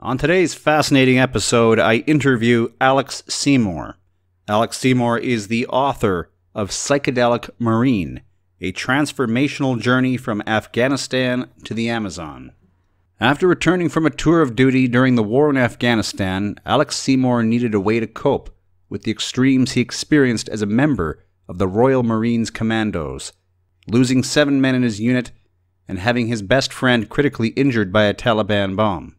On today's fascinating episode, I interview Alex Seymour. Alex Seymour is the author of Psychedelic Marine, a transformational journey from Afghanistan to the Amazon. After returning from a tour of duty during the war in Afghanistan, Alex Seymour needed a way to cope with the extremes he experienced as a member of the Royal Marines Commandos, losing 7 men in his unit and having his best friend critically injured by a Taliban bomb.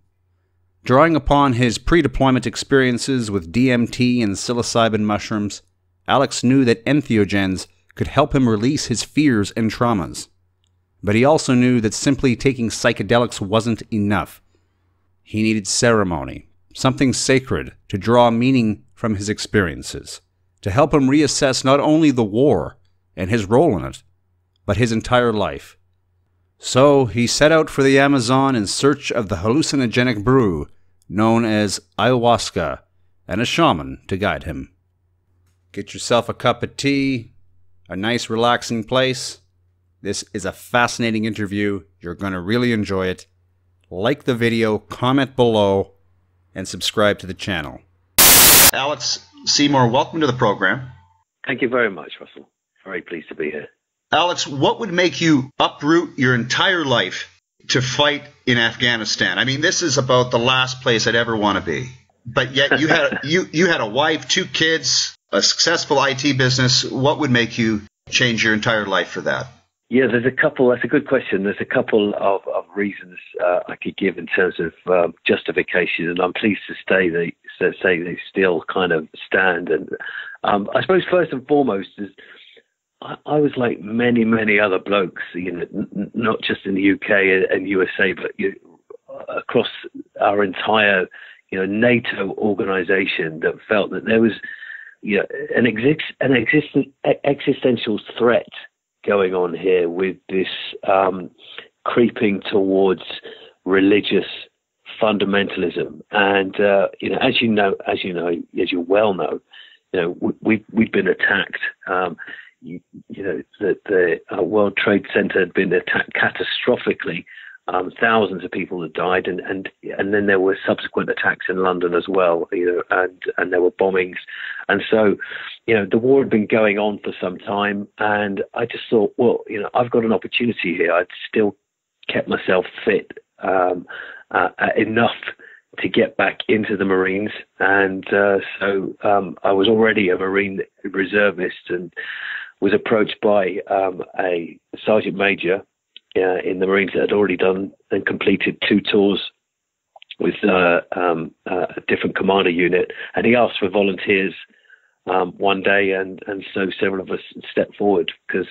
Drawing upon his pre-deployment experiences with DMT and psilocybin mushrooms, Alex knew that entheogens could help him release his fears and traumas. But he also knew that simply taking psychedelics wasn't enough. He needed ceremony, something sacred to draw meaning from his experiences, to help him reassess not only the war and his role in it, but his entire life. So he set out for the Amazon in search of the hallucinogenic brew known as Ayahuasca and a shaman to guide him. Get yourself a cup of tea, a nice relaxing place. This is a fascinating interview. You're going to really enjoy it. Like the video, comment below, and subscribe to the channel. Alex Seymour, welcome to the program. Thank you very much, Russell. Very pleased to be here. Alex, what would make you uproot your entire life to fight in Afghanistan? I mean, this is about the last place I'd ever want to be. But yet you had you had a wife, 2 kids, a successful IT business. What would make you change your entire life for that? Yeah, there's a couple. That's a good question. There's a couple of reasons I could give in terms of justification, and I'm pleased to say they still kind of stand. And I suppose first and foremost is I was like many other blokes, not just in the UK and USA, but across our entire NATO organization, that felt that there was an existential threat going on here with this creeping towards religious fundamentalism. And as you well know, we've been attacked. The World Trade Center had been attacked catastrophically. Thousands of people had died, and then there were subsequent attacks in London as well, and there were bombings. And so, the war had been going on for some time, and I just thought, well, I've got an opportunity here. I'd still kept myself fit enough to get back into the Marines, and so I was already a Marine reservist, and was approached by a sergeant major in the Marines that had already done and completed 2 tours with a different commander unit, and he asked for volunteers one day, and so several of us stepped forward because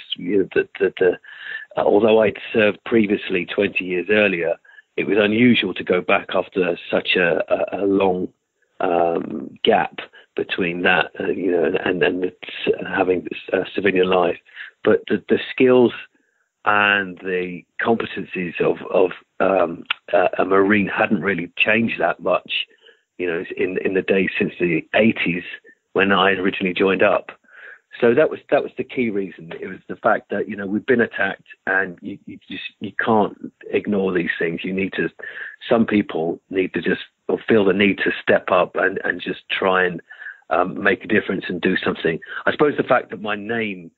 although I'd served previously 20 years earlier, it was unusual to go back after such a long gap between that, and having a civilian life. But the skills and the competencies of a Marine hadn't really changed that much, in the days since the 80s when I originally joined up. So that was the key reason. It was the fact that we've been attacked, and you can't ignore these things. Some people need to just feel the need to step up and just try and make a difference and do something. I suppose the fact that my name,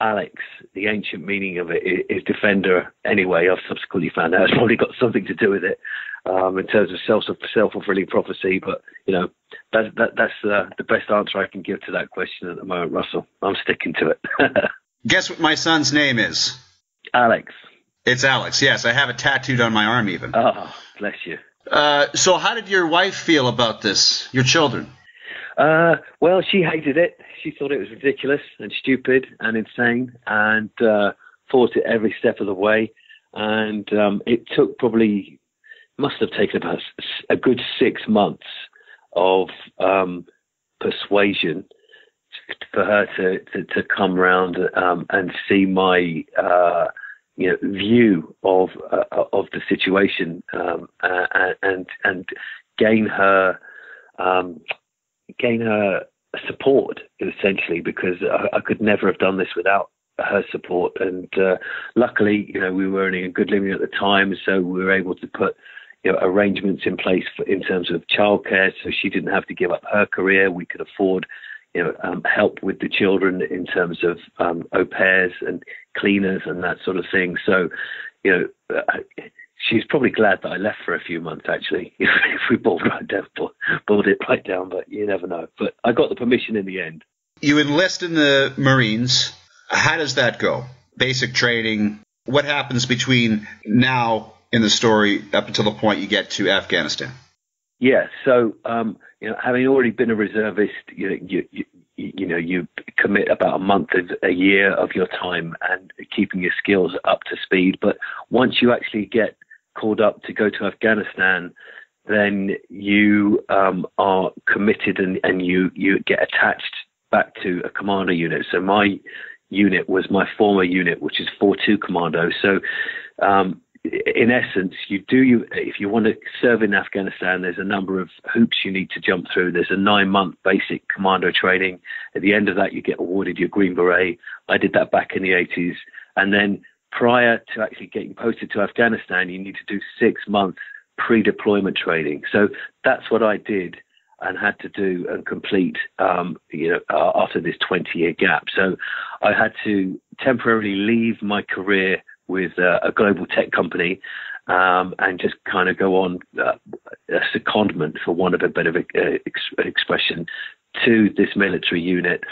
Alex, the ancient meaning of it is defender anyway. I've subsequently found out it's probably got something to do with it in terms of self-fulfilling prophecy. But that's the best answer I can give to that question at the moment, Russell. I'm sticking to it. Guess what my son's name is? Alex. It's Alex. Yes, I have it tattooed on my arm even. Oh, bless you. So how did your wife feel about this? Your children? Well, she hated it. She thought it was ridiculous and stupid and insane, and fought it every step of the way. And it must have taken about a good 6 months of persuasion for her to come round and see my view of the situation, and gain her support, essentially, because I could never have done this without her support. And luckily, we were earning a good living at the time, so we were able to put arrangements in place in terms of childcare, so she didn't have to give up her career. We could afford help with the children in terms of au pairs and cleaners and that sort of thing. So, she's probably glad that I left for a few months, actually, if we boiled it right down, but you never know. But I got the permission in the end. You enlist in the Marines. How does that go? Basic training. What happens between now in the story up until the point you get to Afghanistan? Yeah, so having already been a reservist, you commit about a month a year of your time and keeping your skills up to speed. But once you actually get called up to go to Afghanistan, then you are committed and you get attached back to a commando unit. So my unit was my former unit, which is 4-2 Commando. So in essence, if you want to serve in Afghanistan, there's a number of hoops you need to jump through. There's a 9-month basic commando training. At the end of that, you get awarded your Green Beret. I did that back in the 80s. And then prior to actually getting posted to Afghanistan, you need to do 6 months pre-deployment training. So that's what I did and had to do and complete, after this 20-year gap. So I had to temporarily leave my career with a global tech company and just kind of go on a secondment, for want of a bit of expression, to this military unit,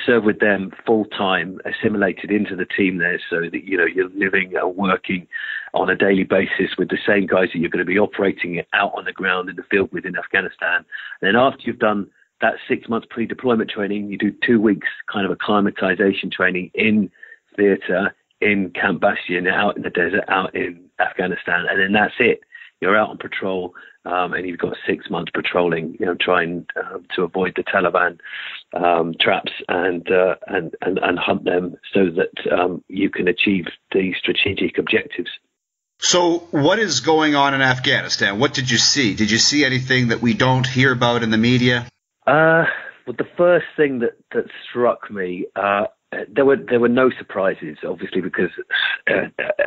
serve with them full time, assimilated into the team there, so that you're living and working on a daily basis with the same guys that you're going to be operating out on the ground in the field within Afghanistan. And then after you've done that 6 months pre-deployment training, you do 2 weeks kind of acclimatization training in theatre, in Camp Bastion, out in the desert, out in Afghanistan, and then that's it. You're out on patrol, and you've got 6 months patrolling, trying to avoid the Taliban traps and hunt them so that you can achieve the strategic objectives. So what is going on in Afghanistan? What did you see? Did you see anything that we don't hear about in the media? Well, the first thing that struck me, there were no surprises, obviously, because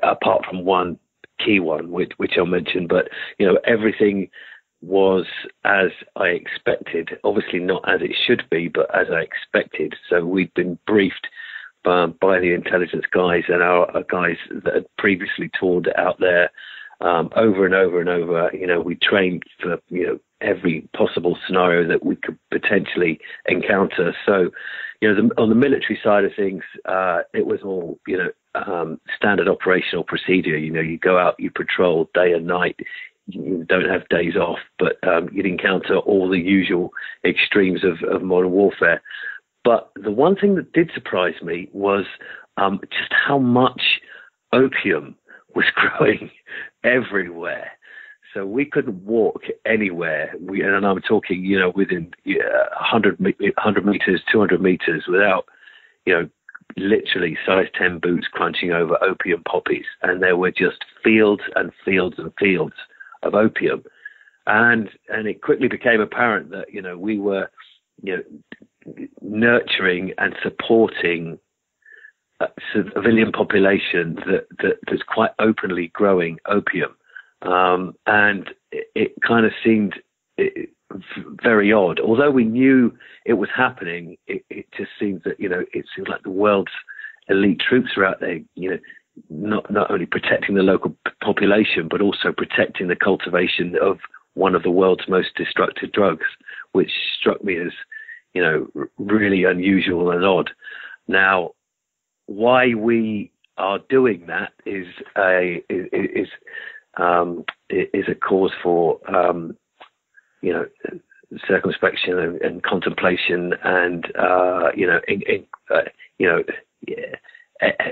apart from one key one, which I'll mention, but everything was as I expected. Obviously not as it should be, but as I expected. So we'd been briefed by the intelligence guys and our guys that had previously toured out there over and over and over. We trained for every possible scenario that we could potentially encounter. So on the military side of things, it was all standard operational procedure. You go out, you patrol day and night. You don't have days off, but you'd encounter all the usual extremes of modern warfare. But the one thing that did surprise me was just how much opium was growing everywhere. So we couldn't walk anywhere. And I'm talking, within 100 meters, 200 meters without, literally size 10 boots crunching over opium poppies. And there were just fields and fields and fields of opium. And it quickly became apparent that, we were, nurturing and supporting a civilian population that's quite openly growing opium. And it kind of seemed very odd. Although we knew it was happening, it just seemed that, it seemed like the world's elite troops were out there, not only protecting the local population, but also protecting the cultivation of one of the world's most destructive drugs, which struck me as, really unusual and odd. Now, why we are doing that is a cause for circumspection and contemplation, and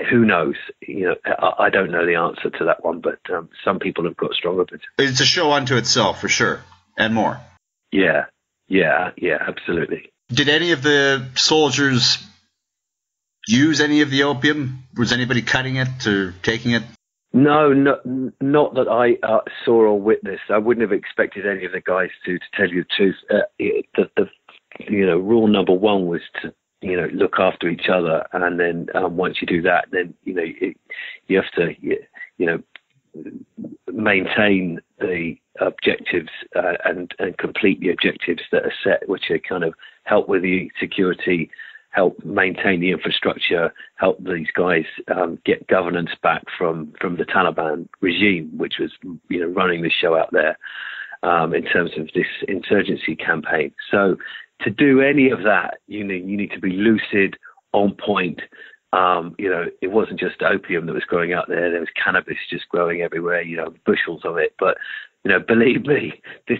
who knows? I don't know the answer to that one, but some people have got strong opinions. It's a show unto itself, for sure, and more. Yeah, absolutely. Did any of the soldiers use any of the opium? Was anybody cutting it or taking it? No, not that I saw or witnessed. I wouldn't have expected any of the guys to tell you the truth. The rule number one was to look after each other, and then once you do that, then you have to maintain the objectives and complete the objectives that are set, which are kind of help with the security, help maintain the infrastructure, help these guys get governance back from the Taliban regime, which was running the show out there in terms of this insurgency campaign. So to do any of that, you need to be lucid, on point. It wasn't just opium that was growing out there. There was cannabis just growing everywhere, bushels of it. But, believe me, this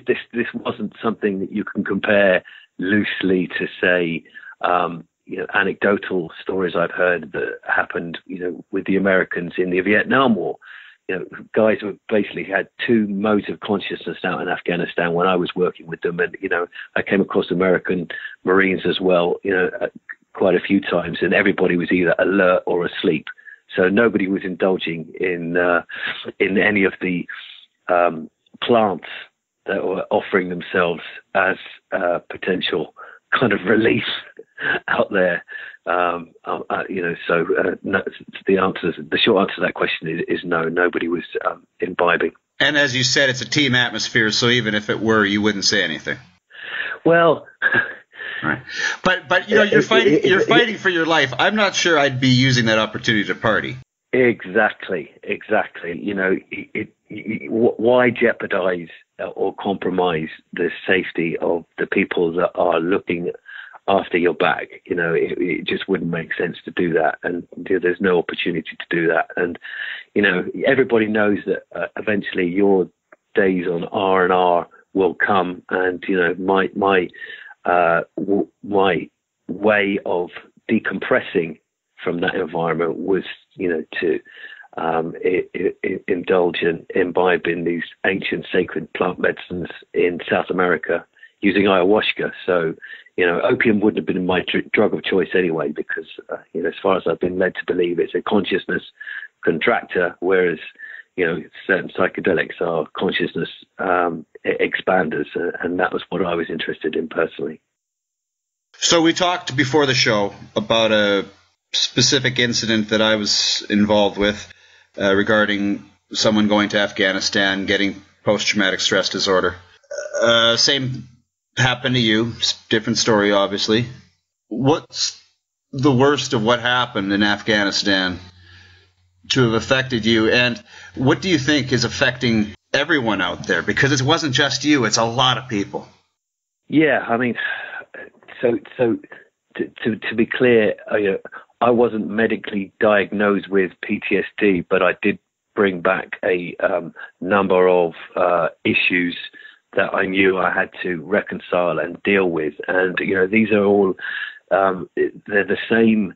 wasn't something that you can compare loosely to, say, anecdotal stories I've heard that happened, with the Americans in the Vietnam War. Guys who basically had two modes of consciousness out in Afghanistan when I was working with them. And, I came across American Marines as well, quite a few times, and everybody was either alert or asleep. So nobody was indulging in any of the plants that were offering themselves as potential kind of relief out there. No, the short answer to that question is no. Nobody was imbibing. And as you said, it's a team atmosphere. So even if it were, you wouldn't say anything. Well. Right. But you're fighting for your life. I'm not sure I'd be using that opportunity to party. Exactly. Why jeopardize or compromise the safety of the people that are looking after your back? It just wouldn't make sense to do that, and there's no opportunity to do that. And everybody knows that eventually your days on R&R will come, and my way of decompressing from that environment was, to indulge and imbibe in these ancient sacred plant medicines in South America using ayahuasca. So, opium wouldn't have been my drug of choice anyway, because, as far as I've been led to believe, it's a consciousness contractor, whereas, certain psychedelics are consciousness expanders, and that was what I was interested in personally. So we talked before the show about a specific incident that I was involved with regarding someone going to Afghanistan, getting post-traumatic stress disorder. Same happened to you, different story, obviously. What's the worst of what happened in Afghanistan to have affected you, and what do you think is affecting everyone out there? Because it wasn't just you, it's a lot of people. Yeah, I mean, so to be clear, I wasn't medically diagnosed with PTSD, but I did bring back a number of issues that I knew I had to reconcile and deal with. And, these are all, they're the same,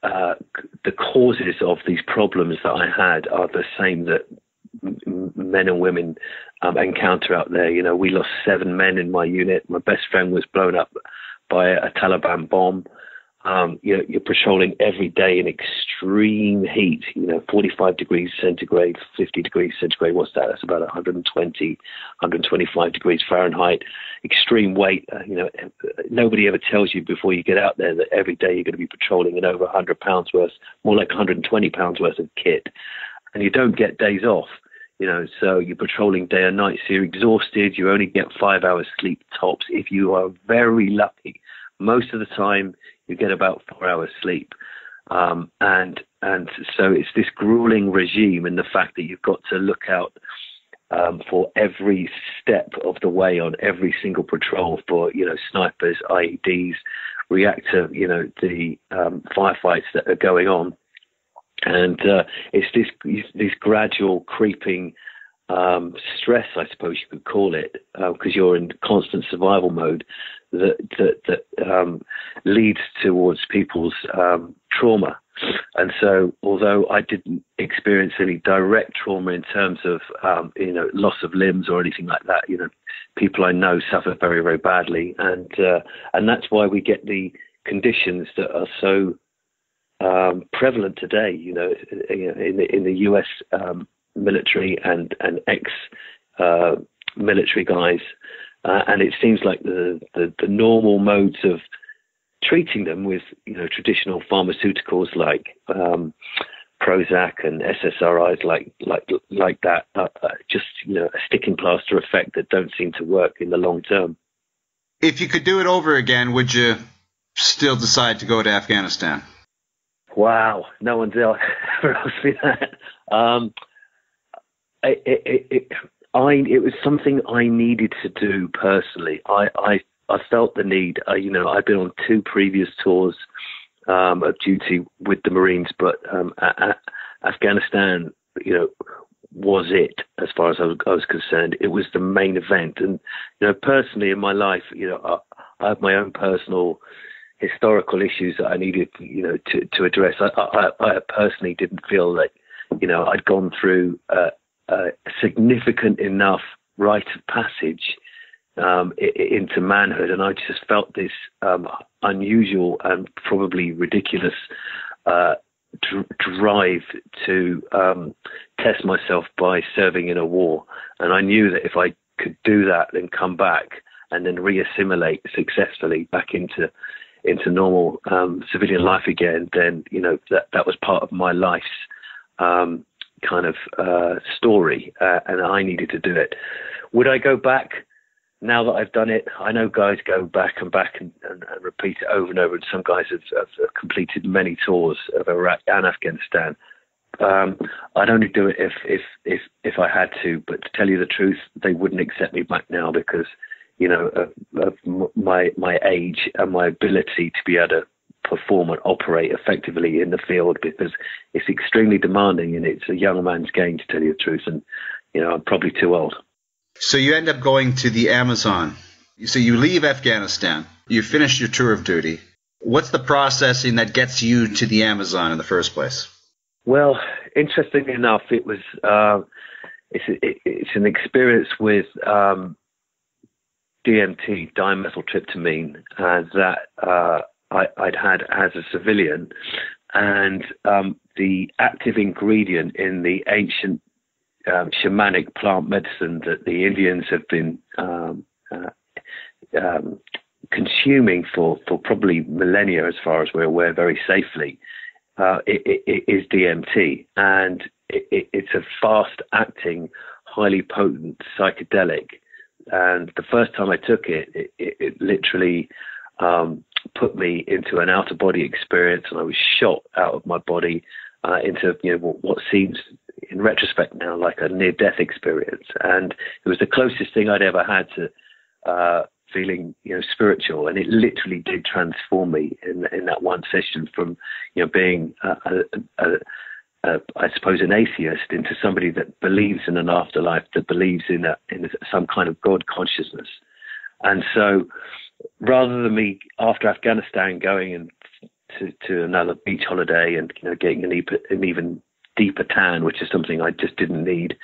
the causes of these problems that I had are the same that men and women encounter out there. We lost 7 men in my unit. My best friend was blown up by a Taliban bomb. You're patrolling every day in extreme heat, 45 degrees centigrade, 50 degrees centigrade. What's that? That's about 120, 125 degrees Fahrenheit. Extreme weight. Nobody ever tells you before you get out there that every day you're going to be patrolling in over 100 pounds worth, more like 120 pounds worth of kit. And you don't get days off, so you're patrolling day and night. So you're exhausted. You only get 5 hours sleep tops if you are very lucky. Most of the time, you get about 4 hours sleep. And so it's this grueling regime, and the fact that you've got to look out for every step of the way on every single patrol for, snipers, IEDs, reactor, the firefights that are going on. And it's this gradual creeping stress, I suppose you could call it, because you're in constant survival mode that leads towards people's trauma. And so, although I didn't experience any direct trauma in terms of loss of limbs or anything like that, people I know suffer very, very badly, and that's why we get the conditions that are so prevalent today. In the US military and ex military guys, and it seems like the normal modes of treating them with traditional pharmaceuticals like Prozac and SSRIs like that, just a sticking plaster effect that don't seem to work in the long term. If you could do it over again, would you still decide to go to Afghanistan? Wow, no one's ever asked me that. It was something I needed to do personally. I felt the need. I'd been on 2 previous tours of duty with the Marines, but Afghanistan, was it as far as I was concerned. It was the main event, and personally in my life, I have my own personal historical issues that I needed, to address. I personally didn't feel that, I'd gone through a significant enough rite of passage into manhood, and I just felt this unusual and probably ridiculous drive to test myself by serving in a war. And I knew that if I could do that, then come back and then re-assimilate successfully back into normal civilian life again, then that was part of my life's kind of story, and I needed to do it. Would I go back now that I've done it? I know guys go back and repeat it over and over, and some guys have completed many tours of Iraq and Afghanistan. I'd only do it if I had to, but to tell you the truth, they wouldn't accept me back now because of my age and my ability to be able to perform and operate effectively in the field, because it's extremely demanding and it's a young man's game, to tell you the truth, and I'm probably too old. So you end up going to the Amazon. So you leave Afghanistan, you finish your tour of duty. What's the processing that gets you to the Amazon in the first place? Well, interestingly enough, it was it's an experience with DMT, dimethyltryptamine, that I'd had as a civilian, and the active ingredient in the ancient shamanic plant medicine that the Indians have been consuming for probably millennia, as far as we're aware, very safely, it is DMT, and it's a fast-acting, highly potent psychedelic. And the first time I took it, it literally put me into an out-of-body experience, and I was shot out of my body into what seems, in retrospect now, like a near-death experience. And it was the closest thing I'd ever had to feeling spiritual, and it literally did transform me in that one session from being I suppose an atheist into somebody that believes in an afterlife, that believes in some kind of God consciousness. And so rather than me, after Afghanistan, going to another beach holiday and getting an even deeper tan, which is something I just didn't need,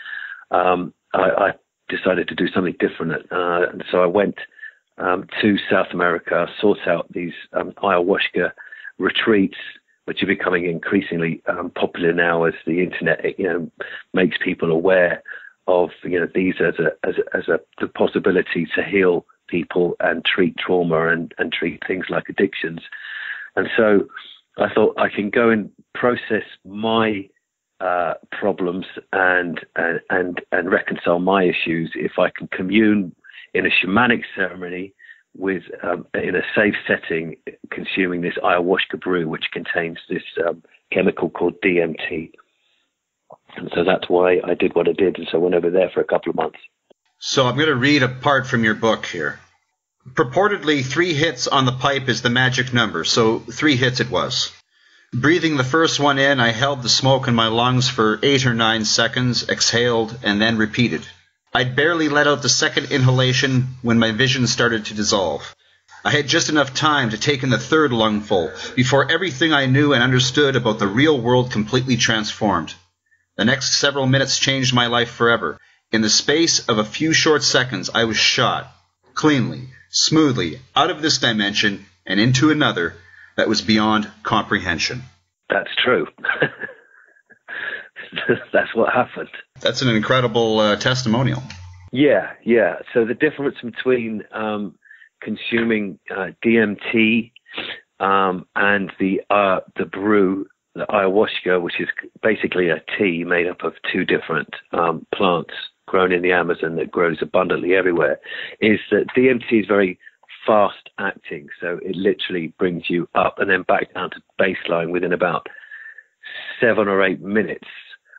I decided to do something different. And so I went to South America, sought out these ayahuasca retreats, which are becoming increasingly popular now as the internet makes people aware of these as the possibility to heal people and treat trauma and treat things like addictions. And so I thought I can go and process my problems and reconcile my issues if I can commune in a shamanic ceremony with in a safe setting, consuming this ayahuasca brew, which contains this chemical called DMT. And so that's why I did what I did. And so I went over there for a couple of months. So I'm going to read a part from your book here. Purportedly, 3 hits on the pipe is the magic number, so 3 hits it was. Breathing the first one in, I held the smoke in my lungs for 8 or 9 seconds, exhaled, and then repeated. I'd barely let out the second inhalation when my vision started to dissolve. I had just enough time to take in the third lungful before everything I knew and understood about the real world completely transformed. The next several minutes changed my life forever. In the space of a few short seconds, I was shot, cleanly, smoothly, out of this dimension and into another that was beyond comprehension. That's true. That's what happened. That's an incredible testimonial. Yeah. So the difference between consuming DMT and the brew the ayahuasca, which is basically a tea made up of two different plants grown in the Amazon that grows abundantly everywhere, is that DMT is very fast acting. So it literally brings you up and then back down to baseline within about 7 or 8 minutes.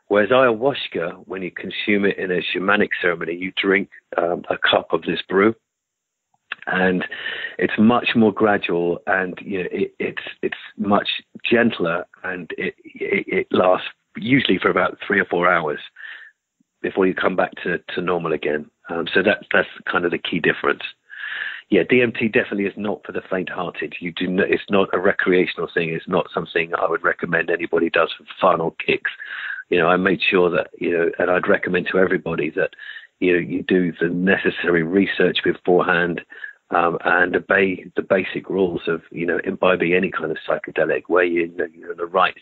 Whereas ayahuasca, when you consume it in a shamanic ceremony, you drink a cup of this brew, and it's much more gradual, and it's much gentler, and it lasts usually for about 3 or 4 hours before you come back to normal again. So that's kind of the key difference. Yeah, DMT definitely is not for the faint-hearted. It's not a recreational thing. It's not something I would recommend anybody does for fun or kicks. I made sure that, and I'd recommend to everybody that, you do the necessary research beforehand, and obey the basic rules of, imbibing any kind of psychedelic, where you're in the right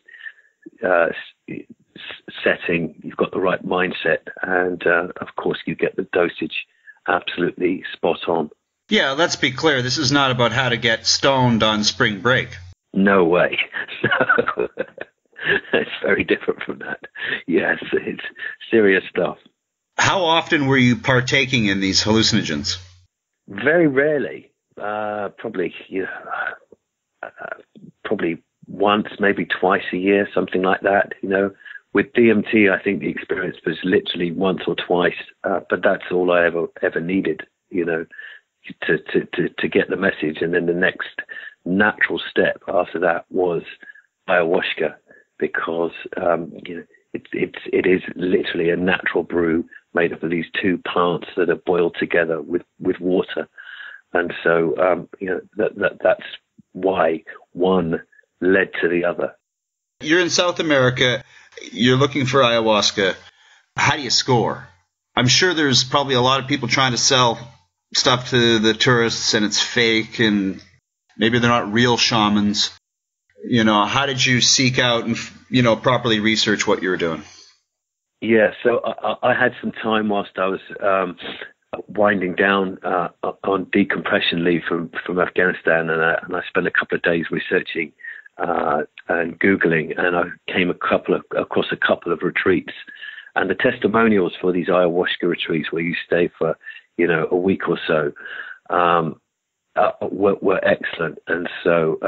setting, you've got the right mindset, and of course you get the dosage absolutely spot on. Yeah, let's be clear. This is not about how to get stoned on spring break. No way. No. It's very different from that. Yes, it's serious stuff. How often were you partaking in these hallucinogens? Very rarely. Probably once, maybe twice a year, something like that. With DMT, I think the experience was literally once or twice, but that's all I ever needed. To get the message. And then the next natural step after that was ayahuasca, because it is literally a natural brew made up of these two plants that are boiled together with water. And so that's why one led to the other. You're in South America, you're looking for ayahuasca. How do you score? I'm sure there's probably a lot of people trying to sell stuff to the tourists, and it's fake, and maybe they're not real shamans. How did you seek out and properly research what you were doing? Yeah, so I had some time whilst I was winding down on decompression leave from Afghanistan, and I spent a couple of days researching and Googling, and I came across a couple of retreats, and the testimonials for these ayahuasca retreats where you stay for a week or so were excellent. And so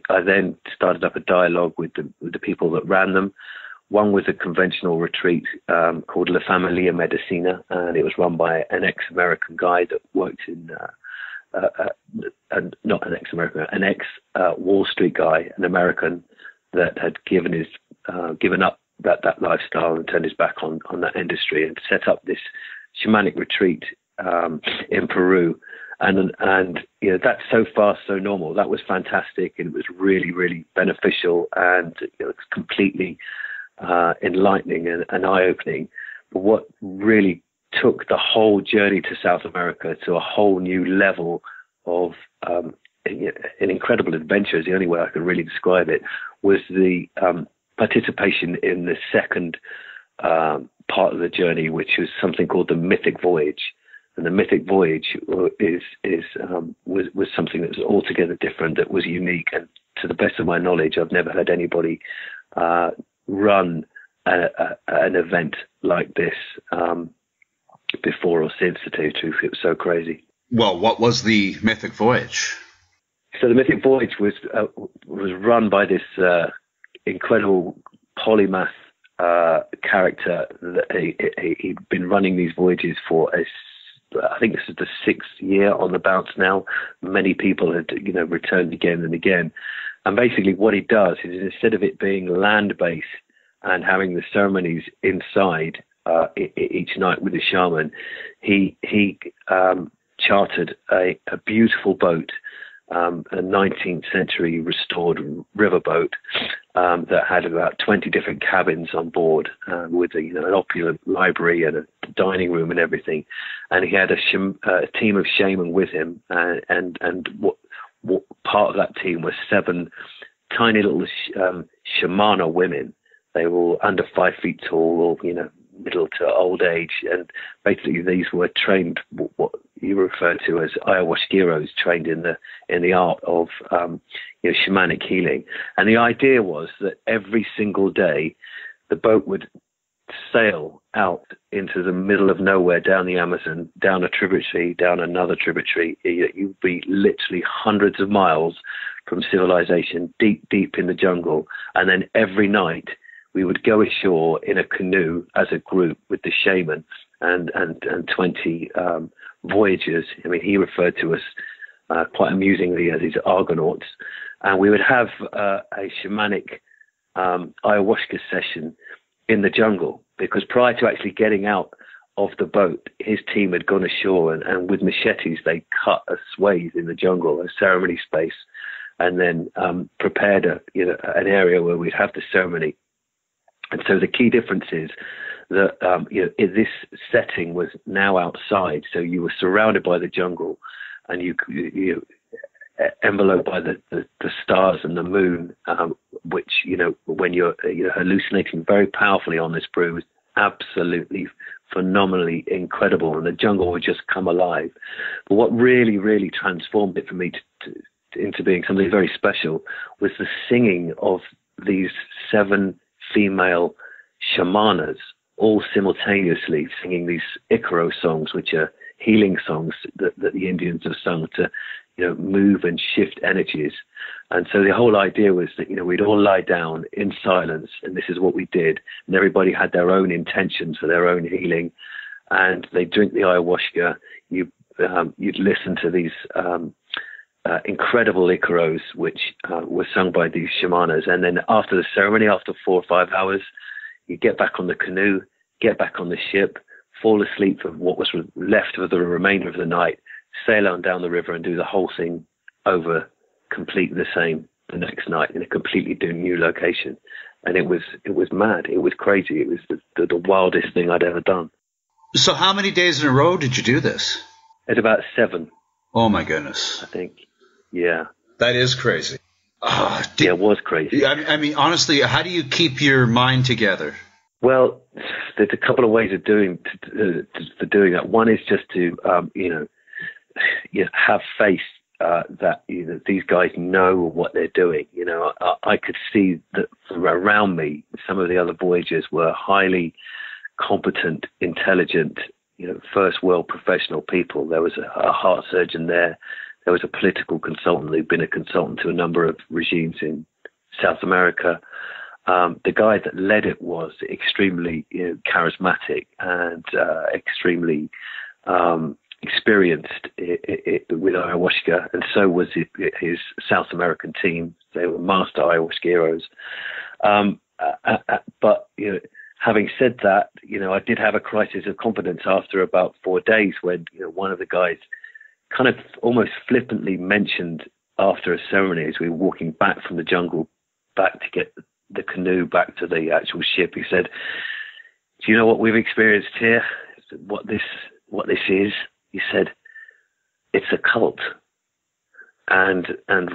I then started up a dialogue with the people that ran them. One was a conventional retreat called La Familia Medicina, and it was run by an ex-American guy that worked in not an ex-American, an ex-Wall Street guy, an American that had given up that lifestyle and turned his back on that industry, and set up this shamanic retreat in Peru, and that's so fast, so normal. That was fantastic, and it was really, really beneficial, and it's completely enlightening and eye-opening. But what really took the whole journey to South America to a whole new level of an incredible adventure, is the only way I can really describe it, was the participation in the second part of the journey, which was something called the Mythic Voyage. And the Mythic Voyage was something that was altogether different, that was unique. And to the best of my knowledge, I've never heard anybody run an event like this before or since, to tell you the truth. It was so crazy. Well, what was the Mythic Voyage? So the Mythic Voyage was run by this incredible polymath character. He'd been running these voyages for I think this is the 6th year on the bounce now. Many people had, returned again and again. And basically what he does is, instead of it being land-based and having the ceremonies inside each night with the shaman, he chartered a beautiful boat, a 19th century restored riverboat that had about 20 different cabins on board, with an opulent library and a dining room and everything. And he had a team of shaman with him, and what part of that team was 7 tiny little shamana women. They were all under 5 feet tall, or middle to old age, and basically these were trained you refer to as ayahuasqueros, trained in the art of shamanic healing. And the idea was that every single day the boat would sail out into the middle of nowhere, down the Amazon, down a tributary, down another tributary. You'd be literally hundreds of miles from civilization, deep in the jungle. And then every night we would go ashore in a canoe as a group with the shaman and 20 voyagers. I mean, he referred to us quite amusingly as his Argonauts. And we would have a shamanic ayahuasca session in the jungle, because prior to actually getting out of the boat, his team had gone ashore and with machetes they cut a swathe in the jungle, a ceremony space, and then prepared an area where we'd have the ceremony. And so the key difference is that this setting was now outside, so you were surrounded by the jungle, and you enveloped by the stars and the moon, which, when you're hallucinating very powerfully on this brew, was absolutely phenomenally incredible, and the jungle would just come alive. But what really, really transformed it for me into being something very special was the singing of these 7 female shamanas, all simultaneously singing these Icaro songs, which are healing songs that the Indians have sung to move and shift energies. And so the whole idea was that, we'd all lie down in silence, and this is what we did. And everybody had their own intentions for their own healing. And they drink the ayahuasca. You'd listen to these incredible Icaros, which were sung by these shamanas. And then after the ceremony, after 4 or 5 hours, you get back on the canoe, get back on the ship, fall asleep for what was left of the remainder of the night, sail on down the river and do the whole thing over completely the same the next night in a completely new location. And it was mad. It was crazy. It was the wildest thing I'd ever done. So how many days in a row did you do this? At about 7. Oh, my goodness. I think. Yeah. That is crazy. Yeah, it was crazy. I mean, honestly, how do you keep your mind together? Well, there's a couple of ways of doing that. One is just to, have faith that these guys know what they're doing. I could see that from around me, some of the other voyagers were highly competent, intelligent, first world professional people. There was a heart surgeon there. There was a political consultant who'd been a consultant to a number of regimes in South America. The guy that led it was extremely charismatic and extremely experienced with ayahuasca, and so was his South American team. They were master ayahuasqueros. But having said that, I did have a crisis of confidence after about 4 days when one of the guys kind of almost flippantly mentioned after a ceremony as we were walking back from the jungle back to get the canoe back to the actual ship. He said, "Do you know what we've experienced here? What this is?" He said, "It's a cult." And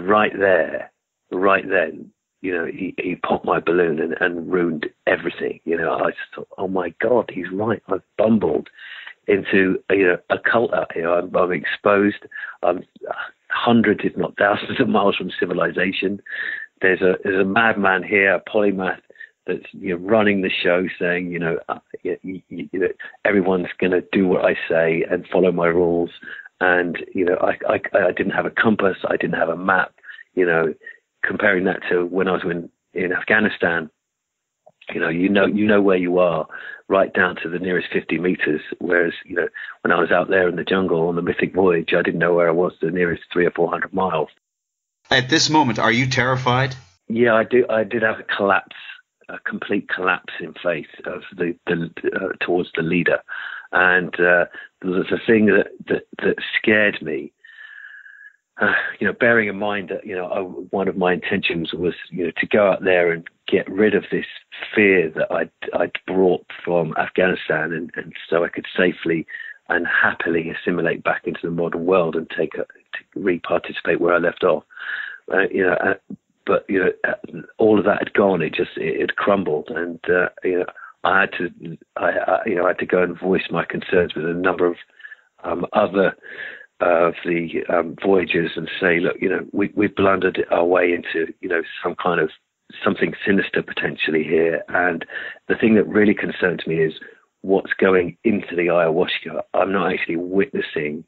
right then, he popped my balloon and ruined everything. I just thought, oh my God, he's right. I've bumbled into a cult out here. I'm exposed. I'm hundreds, if not thousands, of miles from civilization. There's a madman here, a polymath, that's running the show, saying everyone's going to do what I say and follow my rules. And I didn't have a compass, I didn't have a map. Comparing that to when I was in Afghanistan, you know where you are right down to the nearest 50 meters. Whereas when I was out there in the jungle on the Mythic Voyage, I didn't know where I was the nearest 300 or 400 miles. At this moment, are you terrified? Yeah, I do. I did have a complete collapse in faith of towards the leader, and there was a thing that scared me. Bearing in mind that one of my intentions was to go out there and get rid of this fear that I'd brought from Afghanistan, and so I could safely and happily assimilate back into the modern world and to re-participate where I left off. But all of that had gone. It had crumbled, and I had to go and voice my concerns with a number of other of the voyagers and say, look, we've blundered our way into, some kind of something sinister potentially here. And the thing that really concerns me is what's going into the ayahuasca. I'm not actually witnessing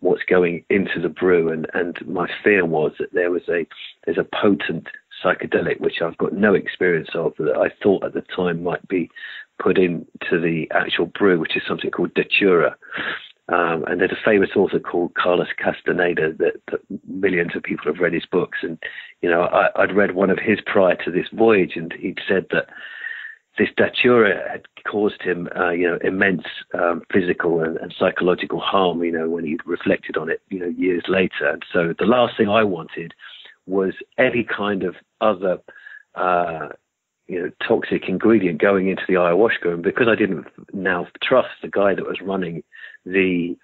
what's going into the brew. And my fear was that there's a potent psychedelic, which I've got no experience of, that I thought at the time might be put into the actual brew, which is something called Datura. And there's a famous author called Carlos Castaneda that millions of people have read his books. And, I'd read one of his prior to this voyage, and he'd said that this Datura had caused him, immense physical and psychological harm, when he reflected on it, years later. And so the last thing I wanted was any kind of other, toxic ingredient going into the ayahuasca. And because I didn't now trust the guy that was running the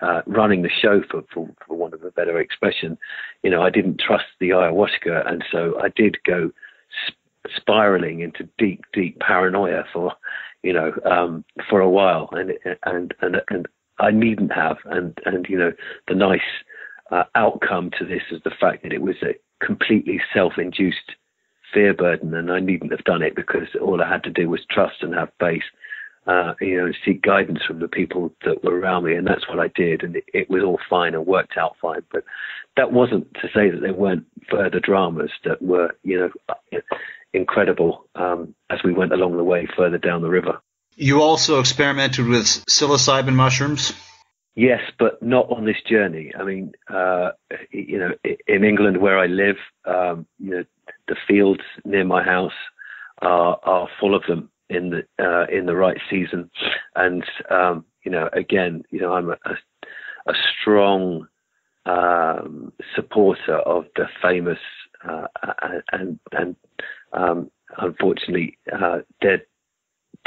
show, for want of a better expression, I didn't trust the ayahuasca. And so I did go spiraling into deep paranoia for a while, and I needn't have, and the nice outcome to this is the fact that it was a completely self-induced fear burden, and I needn't have done it, because all I had to do was trust and have faith, and seek guidance from the people that were around me, and that's what I did, and it was all fine and worked out fine. But that wasn't to say that there weren't further dramas that were incredible as we went along the way further down the river. You also experimented with psilocybin mushrooms? Yes, but not on this journey. I mean, in England where I live, the fields near my house are full of them in the right season. And, again, I'm a strong supporter of the famous and unfortunately dead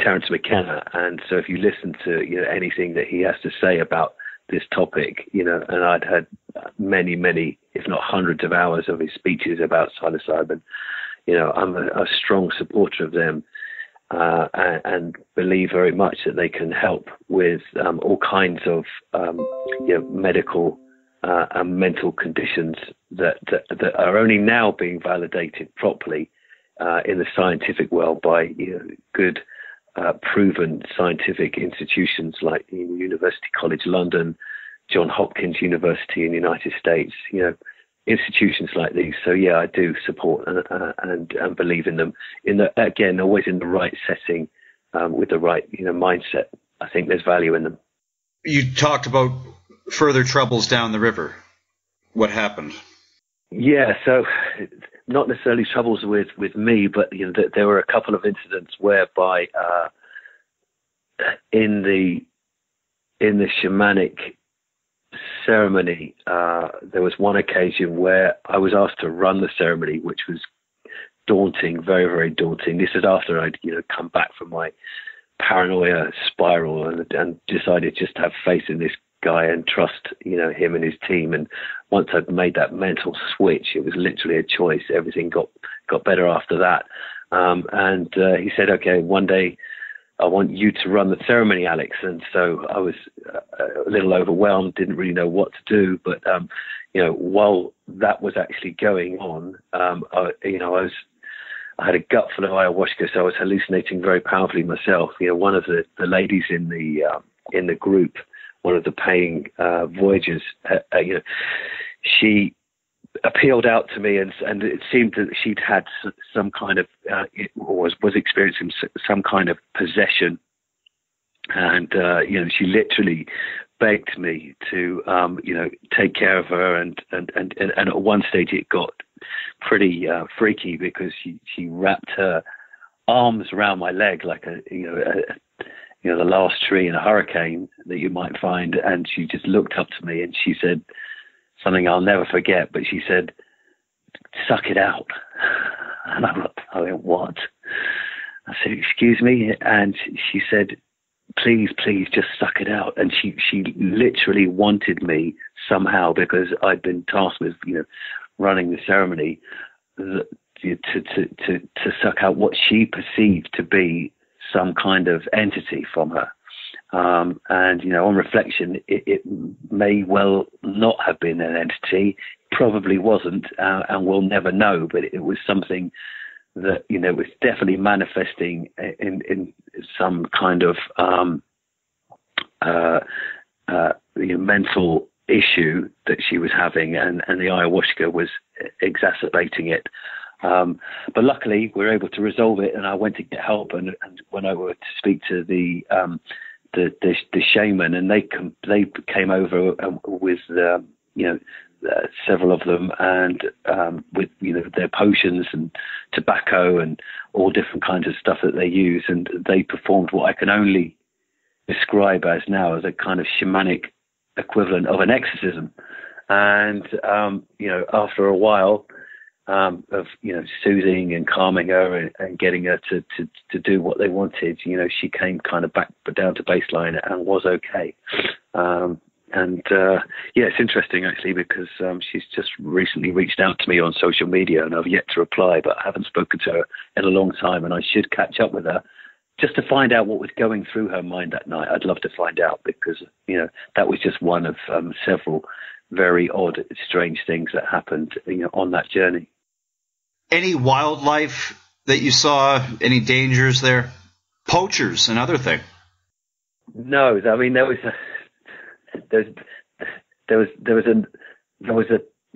Terence McKenna. And so if you listen to anything that he has to say about this topic, and I'd had many, if not hundreds of hours of his speeches about psilocybin, I'm a strong supporter of them, and believe very much that they can help with all kinds of medical and mental conditions that are only now being validated properly in the scientific world by good proven scientific institutions like the University College London, Johns Hopkins University in the United States, institutions like these. So yeah, I do support and believe in them. Again, always in the right setting, with the right mindset. I think there's value in them. You talked about further troubles down the river. What happened? Yeah, so not necessarily troubles with me, but there were a couple of incidents whereby in the shamanic ceremony, there was one occasion where I was asked to run the ceremony, which was daunting, very, very daunting. This is after I'd come back from my paranoia spiral and decided just to have faith in this guy and trust him and his team. And once I'd made that mental switch, it was literally a choice. Everything got better after that. And he said, okay, one day I want you to run the ceremony, Alex. And so I was a little overwhelmed, didn't really know what to do. But while that was actually going on, I had a gut full of ayahuasca, so I was hallucinating very powerfully myself. One of the ladies in the group, one of the paying voyagers, she appealed out to me, and it seemed that she'd had some kind of, was experiencing some kind of possession, and she literally begged me to take care of her, and at one stage it got pretty freaky because she wrapped her arms around my leg like the last tree in a hurricane that you might find, and she just looked up to me and she said something I'll never forget, but she said, "Suck it out." And I went, "What?" I said, "Excuse me?" And she said, please just suck it out. And she literally wanted me somehow, because I'd been tasked with running the ceremony, to suck out what she perceived to be some kind of entity from her. And, you know, on reflection, it may well not have been an entity, probably wasn't, and we'll never know, but it was something that, you know, was definitely manifesting in some kind of mental issue that she was having, and the ayahuasca was exacerbating it. But luckily, we were able to resolve it, and I went to get help. And when I went to speak to the shaman, and they came over with several of them, and with, you know, their potions and tobacco and all different kinds of stuff that they use, and they performed what I can only describe as now as a kind of shamanic equivalent of an exorcism. And you know, after a while of, you know, soothing and calming her and getting her to do what they wanted, you know, she came kind of back down to baseline and was okay. Yeah, it's interesting actually, because she's just recently reached out to me on social media, and I've yet to reply, but I haven't spoken to her in a long time, and I should catch up with her just to find out what was going through her mind that night. I'd love to find out, because, you know, that was just one of several very odd, strange things that happened, you know, on that journey. Any wildlife that you saw? Any dangers there? Poachers, another thing. No, I mean, there was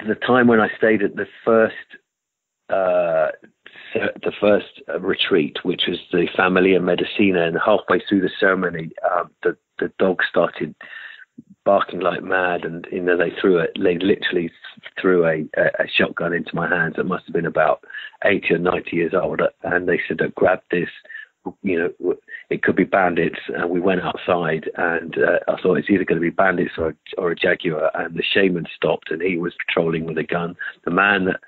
the time when I stayed at the first retreat, which was the Familia Medicina, and halfway through the ceremony, the dog started barking like mad, and, you know, they literally threw a shotgun into my hands. It must have been about 80 or 90 years old, and they said, grab this, you know, it could be bandits. And we went outside, and I thought it's either going to be bandits or a jaguar, and the shaman stopped, and he was patrolling with a gun. The man that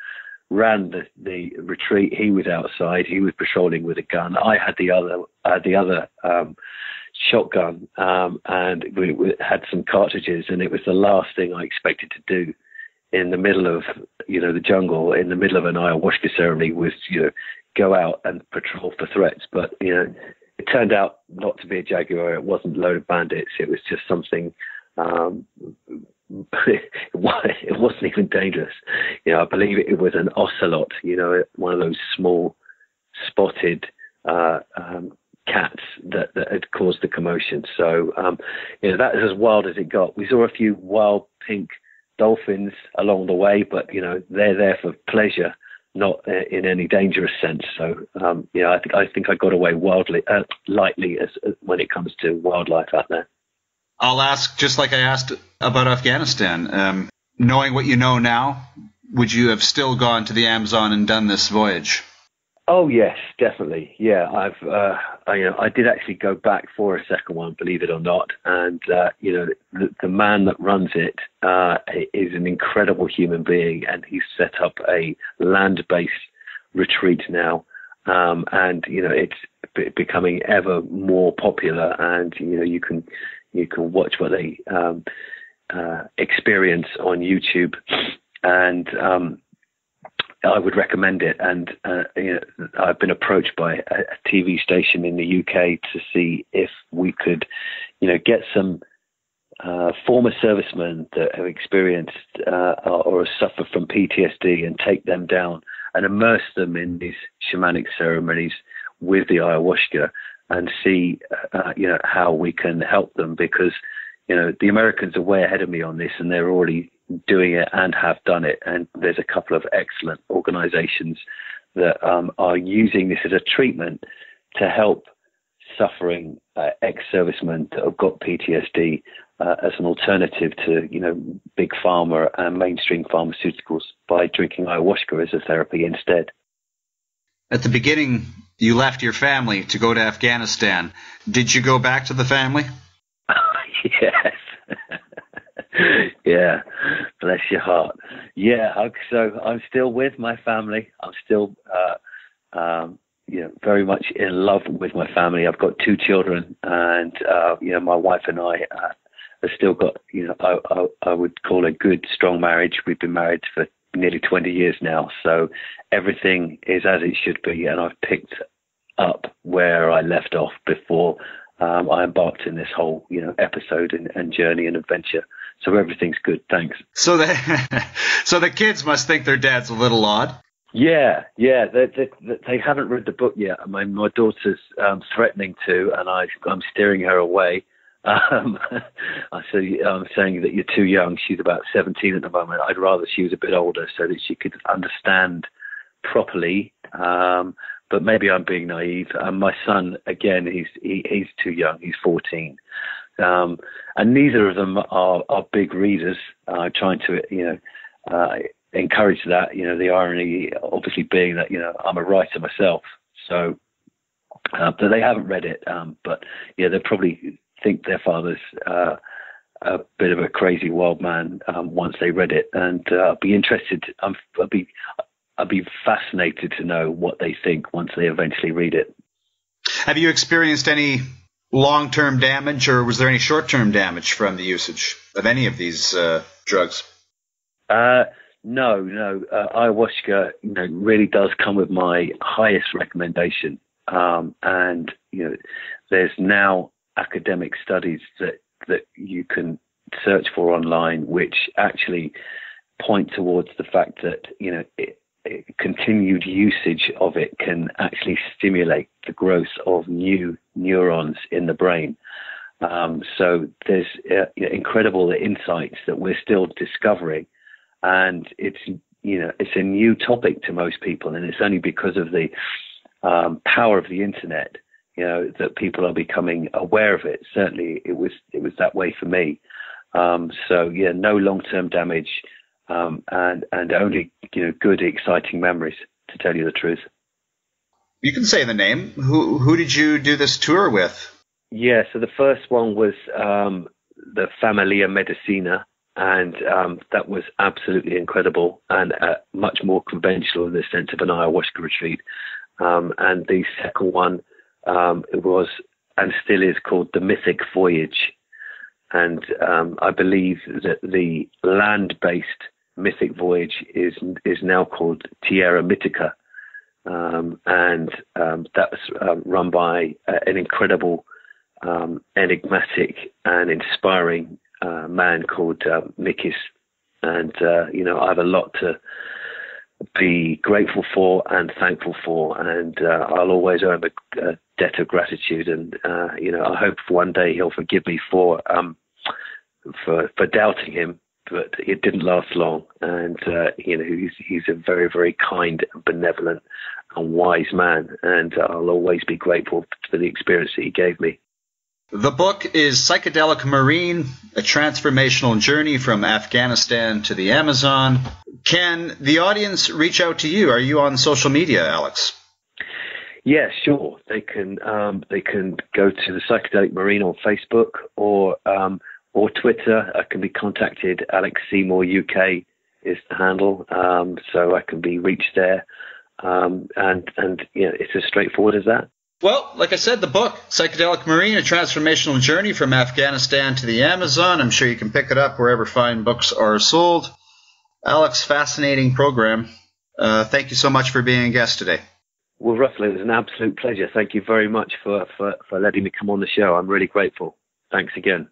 ran the retreat, he was outside, he was patrolling with a gun. I had the other shotgun, and we had some cartridges, and it was the last thing I expected to do in the middle of, you know, the jungle, in the middle of an ayahuasca ceremony, was, you know, go out and patrol for threats. But, you know, it turned out not to be a jaguar. It wasn't a load of bandits. It was just something. It wasn't even dangerous. You know, I believe it was an ocelot. You know, one of those small spotted cats that had caused the commotion. So, you know, that is as wild as it got. We saw a few wild pink dolphins along the way, but, you know, they're there for pleasure, not in any dangerous sense. So, you know, I think I got away lightly as when it comes to wildlife out there. I'll ask, just like I asked about Afghanistan, knowing what you know now, would you have still gone to the Amazon and done this voyage? Oh yes, definitely. Yeah, I did actually go back for a second one, believe it or not. And you know, the man that runs it is an incredible human being, and he's set up a land-based retreat now. And you know, it's becoming ever more popular, and you know, you can watch what they experience on YouTube, and I would recommend it. And you know, I've been approached by a TV station in the UK to see if we could, you know, get some former servicemen that have experienced or suffer from PTSD and take them down and immerse them in these shamanic ceremonies with the ayahuasca, and see, you know, how we can help them, because, you know, the Americans are way ahead of me on this, and they're already doing it and have done it. And there's a couple of excellent organizations that are using this as a treatment to help suffering ex-servicemen that have got PTSD as an alternative to, you know, big pharma and mainstream pharmaceuticals, by drinking ayahuasca as a therapy instead. At the beginning, you left your family to go to Afghanistan. Did you go back to the family? Yes. Yeah. Bless your heart. Yeah. So I'm still with my family. I'm still, you know, very much in love with my family. I've got 2 children, and, you know, my wife and I have still got, you know, I would call a good, strong marriage. We've been married for nearly 20 years now. So everything is as it should be. And I've picked up where I left off before I embarked in this whole, episode and journey and adventure. So everything's good. Thanks. So the kids must think their dad's a little odd. Yeah. They haven't read the book yet. I mean, my daughter's threatening to, and I'm steering her away. I'm saying that you're too young. She's about 17 at the moment. I'd rather she was a bit older so that she could understand properly. But maybe I'm being naive. My son, again, he's too young. He's 14. And neither of them are big readers. I'm trying to, encourage that, the irony obviously being that, I'm a writer myself. So, but they haven't read it. But yeah, they probably think their father's a bit of a crazy wild man once they read it. And I'd be interested. I'd be fascinated to know what they think once they eventually read it. Have you experienced any long-term damage, or was there any short-term damage from the usage of any of these drugs? No. Ayahuasca, really does come with my highest recommendation. And there's now academic studies that you can search for online, which actually point towards the fact that continued usage of it can actually stimulate the growth of new neurons in the brain. So there's incredible insights that we're still discovering, and it's a new topic to most people, and it's only because of the power of the internet, that people are becoming aware of it. Certainly, it was that way for me. So yeah, no long-term damage. And only good, exciting memories, to tell you the truth. You can say the name. Who did you do this tour with? Yeah, so the first one was the Familia Medicina, and that was absolutely incredible and much more conventional in the sense of an ayahuasca retreat. And the second one it was and still is called the Mythic Voyage. And I believe that the land-based Mythic Voyage is now called Tierra Mythica, and that was run by an incredible, enigmatic and inspiring man called Mikis. And I have a lot to be grateful for and thankful for, and I'll always owe him a debt of gratitude. And I hope one day he'll forgive me for doubting him. But it didn't last long, and he's a very, very kind, benevolent, and wise man, and I'll always be grateful for the experience that he gave me. The book is Psychedelic Marine, a transformational journey from Afghanistan to the Amazon. Can the audience reach out to you? Are you on social media, Alex? Yeah, sure. They can go to the Psychedelic Marine on Facebook or Twitter. I can be contacted. Alex Seymour UK is the handle, so I can be reached there. And it's as straightforward as that. Well, like I said, the book, Psychedelic Marine, a transformational journey from Afghanistan to the Amazon. I'm sure you can pick it up wherever fine books are sold. Alex, fascinating program. Thank you so much for being a guest today. Well, Russell, it was an absolute pleasure. Thank you very much for letting me come on the show. I'm really grateful. Thanks again.